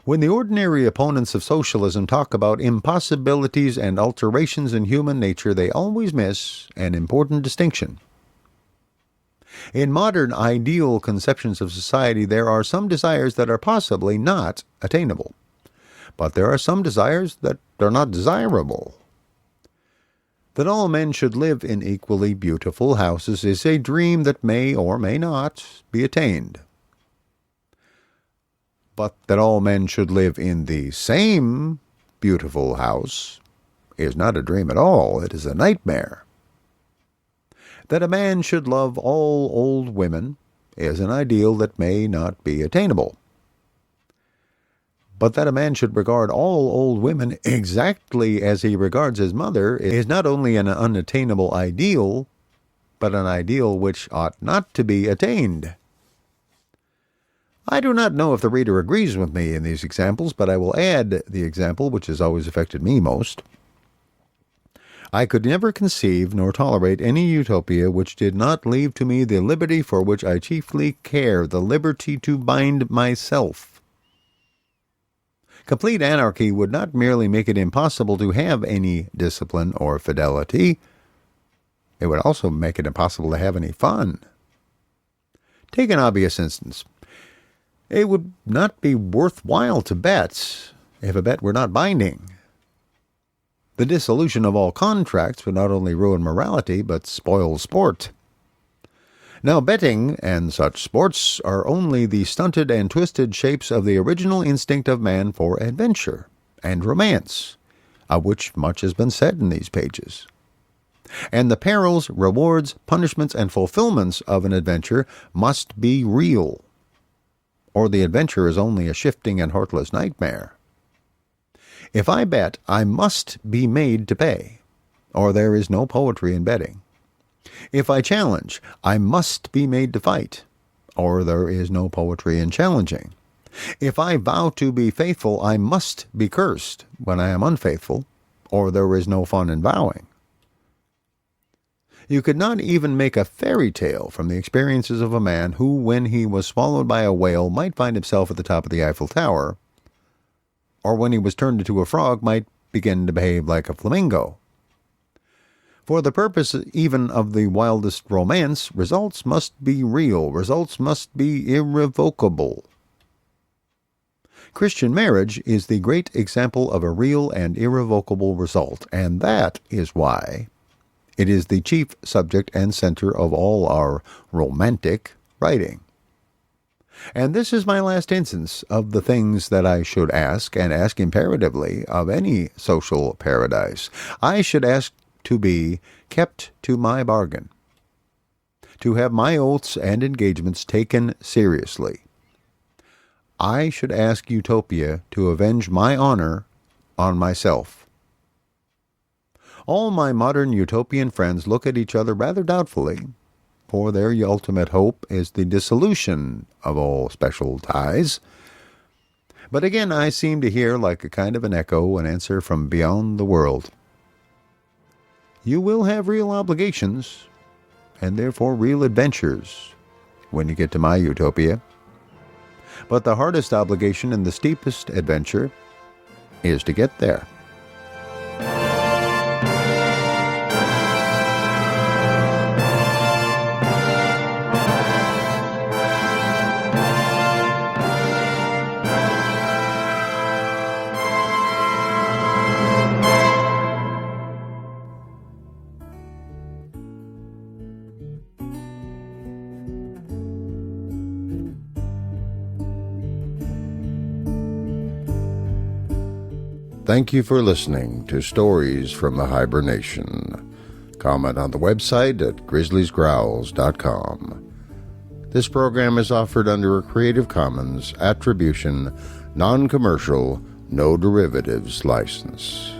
When the ordinary opponents of socialism talk about impossibilities and alterations in human nature, they always miss an important distinction. In modern ideal conceptions of society, there are some desires that are possibly not attainable, but there are some desires that are not desirable. That all men should live in equally beautiful houses is a dream that may or may not be attained. But that all men should live in the same beautiful house is not a dream at all. It is a nightmare. That a man should love all old women is an ideal that may not be attainable. But that a man should regard all old women exactly as he regards his mother is not only an unattainable ideal, but an ideal which ought not to be attained. I do not know if the reader agrees with me in these examples, but I will add the example which has always affected me most. I could never conceive nor tolerate any utopia which did not leave to me the liberty for which I chiefly care, the liberty to bind myself. Complete anarchy would not merely make it impossible to have any discipline or fidelity, it would also make it impossible to have any fun. Take an obvious instance. It would not be worthwhile to bet if a bet were not binding. The dissolution of all contracts would not only ruin morality, but spoil sport. Now, betting and such sports are only the stunted and twisted shapes of the original instinct of man for adventure and romance, of which much has been said in these pages. And the perils, rewards, punishments, and fulfillments of an adventure must be real, or the adventure is only a shifting and heartless nightmare. If I bet, I must be made to pay, or there is no poetry in betting. If I challenge, I must be made to fight, or there is no poetry in challenging. If I vow to be faithful, I must be cursed when I am unfaithful, or there is no fun in vowing. You could not even make a fairy tale from the experiences of a man who, when he was swallowed by a whale, might find himself at the top of the Eiffel Tower, or when he was turned into a frog, might begin to behave like a flamingo. For the purpose even of the wildest romance, results must be real, results must be irrevocable. Christian marriage is the great example of a real and irrevocable result, and that is why it is the chief subject and center of all our romantic writing. And this is my last instance of the things that I should ask, and ask imperatively, of any social paradise. I should ask to be kept to my bargain, to have my oaths and engagements taken seriously. I should ask Utopia to avenge my honor on myself. All my modern utopian friends look at each other rather doubtfully, for their ultimate hope is the dissolution of all special ties. But again I seem to hear, like a kind of an echo, an answer from beyond the world. You will have real obligations, and therefore real adventures, when you get to my utopia. But the hardest obligation and the steepest adventure is to get there. Thank you for listening to Stories from the Hiber-Nation. Comment on the website at grizzliesgrowls.com. This program is offered under a Creative Commons Attribution, Non-Commercial, No Derivatives license.